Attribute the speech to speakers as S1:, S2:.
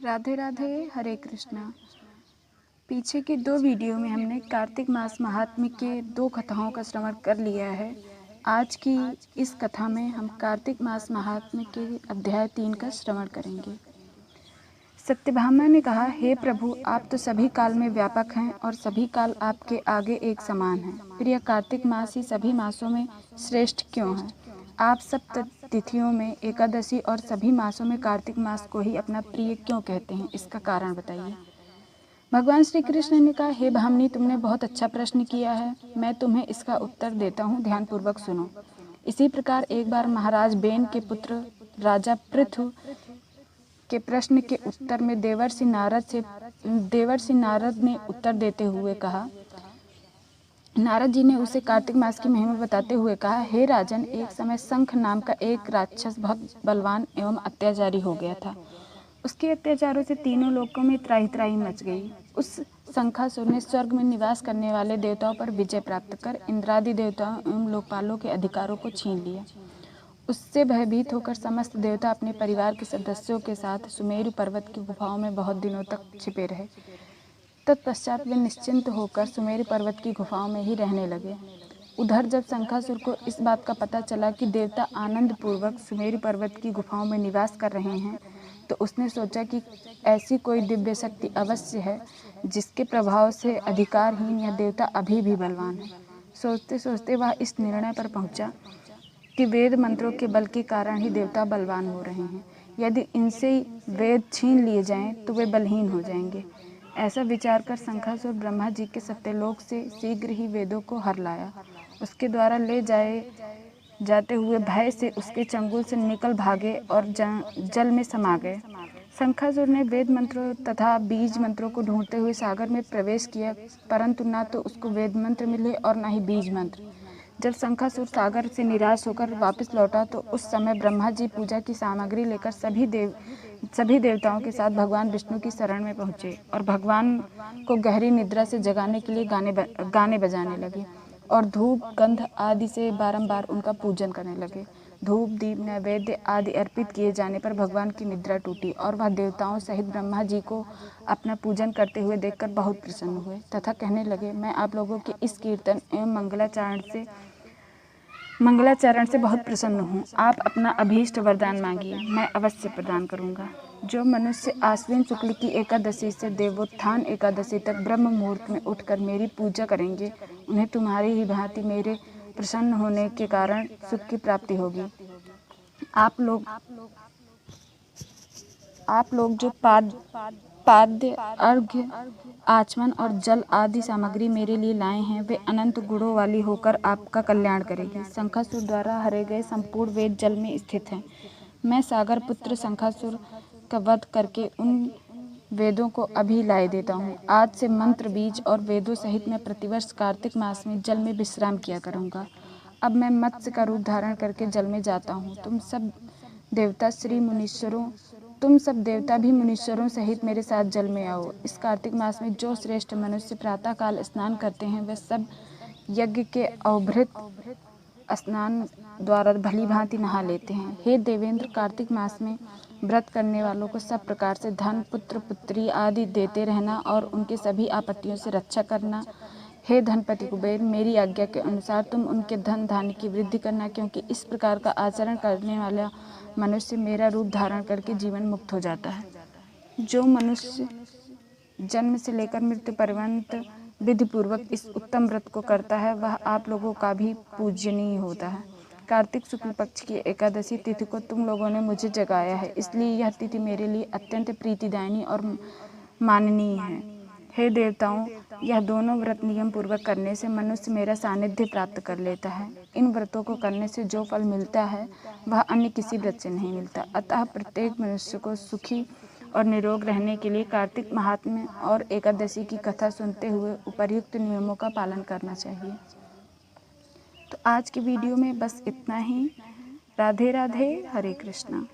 S1: राधे राधे, हरे कृष्णा। पीछे की 2 वीडियो में हमने कार्तिक मास महात्म्य के 2 कथाओं का श्रवण कर लिया है। आज की इस कथा में हम कार्तिक मास महात्म्य के अध्याय 3 का श्रवण करेंगे। सत्यभामा ने कहा, हे प्रभु, आप तो सभी काल में व्यापक हैं और सभी काल आपके आगे एक समान हैं। फिर यह कार्तिक मास ही सभी मासों में श्रेष्ठ क्यों है? आप सब तिथियों में एकादशी और सभी मासों में कार्तिक मास को ही अपना प्रिय क्यों कहते हैं? इसका कारण बताइए। भगवान श्री कृष्ण ने कहा, हे भामिनी, तुमने बहुत अच्छा प्रश्न किया है। मैं तुम्हें इसका उत्तर देता हूँ, ध्यानपूर्वक सुनो। इसी प्रकार एक बार महाराज बेन के पुत्र राजा पृथु के प्रश्न के उत्तर में देवर्षि नारद ने उत्तर देते हुए कहा, नारद जी ने उसे कार्तिक मास की महिमा बताते हुए कहा, हे राजन, एक समय शंख नाम का एक राक्षस बहुत बलवान एवं अत्याचारी हो गया था। उसके अत्याचारों से तीनों लोकों में त्राही त्राही मच गई। उस शंखासुर ने स्वर्ग में निवास करने वाले देवताओं पर विजय प्राप्त कर इंद्रादि देवताओं एवं लोकपालों के अधिकारों को छीन लिया। उससे भयभीत होकर समस्त देवता अपने परिवार के सदस्यों के साथ सुमेरु पर्वत की गुफाओं में बहुत दिनों तक छिपे रहे। तत्पश्चात वे निश्चिंत होकर सुमेरु पर्वत की गुफाओं में ही रहने लगे। उधर जब शंखासुर को इस बात का पता चला कि देवता आनंद पूर्वक सुमेरु पर्वत की गुफाओं में निवास कर रहे हैं, तो उसने सोचा कि ऐसी कोई दिव्य शक्ति अवश्य है जिसके प्रभाव से अधिकारहीन यह देवता अभी भी बलवान है। सोचते सोचते वह इस निर्णय पर पहुंचा कि वेद मंत्रों के बल के कारण ही देवता बलवान हो रहे हैं। यदि इनसे वेद छीन लिए जाएं तो वे बलहीन हो जाएंगे। ऐसा विचार कर शंखासुर ब्रह्मा जी के सत्यलोक से शीघ्र ही वेदों को हर लाया। उसके द्वारा ले जाते हुए भय से उसके चंगुल से निकल भागे और जल में समा गए। शंखासुर ने वेद मंत्रों तथा बीज मंत्रों को ढूंढते हुए सागर में प्रवेश किया, परंतु न तो उसको वेद मंत्र मिले और न ही बीज मंत्र। जब शंखासुर सागर से निराश होकर वापस लौटा तो उस समय ब्रह्मा जी पूजा की सामग्री लेकर सभी देवताओं के साथ भगवान विष्णु की शरण में पहुँचे और भगवान को गहरी निद्रा से जगाने के लिए गाने बजाने लगे और धूप गंध आदि से बारंबार उनका पूजन करने लगे। धूप दीप नैवेद्य आदि अर्पित किए जाने पर भगवान की निद्रा टूटी और वह देवताओं सहित ब्रह्मा जी को अपना पूजन करते हुए देखकर बहुत प्रसन्न हुए तथा कहने लगे, मैं आप लोगों के इस कीर्तन एवं मंगलाचरण से बहुत प्रसन्न हूँ। आप अपना अभीष्ट वरदान मांगिए, मैं अवश्य प्रदान करूँगा। जो मनुष्य आश्विन शुक्ल की एकादशी से देवोत्थान एकादशी तक ब्रह्म मुहूर्त में उठकर मेरी पूजा करेंगे, उन्हें तुम्हारी ही भांति मेरे प्रसन्न होने के कारण सुख की प्राप्ति होगी। आप लोग जो पाद्य अर्घ्य आचमन और जल आदि सामग्री मेरे लिए लाए हैं, वे अनंत गुणों वाली होकर आपका कल्याण करेगी। शंखासुर द्वारा हरे गए संपूर्ण वेद जल में स्थित हैं। मैं सागर पुत्र शंखासुर का वध करके उन वेदों को अभी लाए देता हूँ। आज से मंत्र बीज और वेदों सहित मैं प्रतिवर्ष कार्तिक मास में जल में विश्राम किया करूँगा। अब मैं मत्स्य का रूप धारण करके जल में जाता हूँ। तुम सब देवता भी मुनीश्वरों सहित मेरे साथ जल में आओ। इस कार्तिक मास में जो श्रेष्ठ मनुष्य प्रातः काल स्नान करते हैं, वे सब यज्ञ के अवभृत स्नान द्वारा भली भांति नहा लेते हैं। हे देवेंद्र, कार्तिक मास में व्रत करने वालों को सब प्रकार से धन, पुत्र पुत्री आदि देते रहना और उनके सभी आपत्तियों से रक्षा करना। हे धनपति कुबेर, मेरी आज्ञा के अनुसार तुम उनके धन धान्य की वृद्धि करना, क्योंकि इस प्रकार का आचरण करने वाला मनुष्य मेरा रूप धारण करके जीवन मुक्त हो जाता है। जो मनुष्य जन्म से लेकर मृत्यु पर्यंत विधि पूर्वक इस उत्तम व्रत को करता है, वह आप लोगों का भी पूजनीय होता है। कार्तिक शुक्ल पक्ष की एकादशी तिथि को तुम लोगों ने मुझे जगाया है, इसलिए यह तिथि मेरे लिए अत्यंत प्रीतिदायनी और माननीय है। हे देवताओं, यह दोनों व्रत नियम पूर्वक करने से मनुष्य मेरा सानिध्य प्राप्त कर लेता है। इन व्रतों को करने से जो फल मिलता है वह अन्य किसी व्रत से नहीं मिलता। अतः प्रत्येक मनुष्य को सुखी और निरोग रहने के लिए कार्तिक महात्म्य और एकादशी की कथा सुनते हुए उपर्युक्त नियमों का पालन करना चाहिए। तो आज की वीडियो में बस इतना ही। राधे राधे, हरे कृष्णा।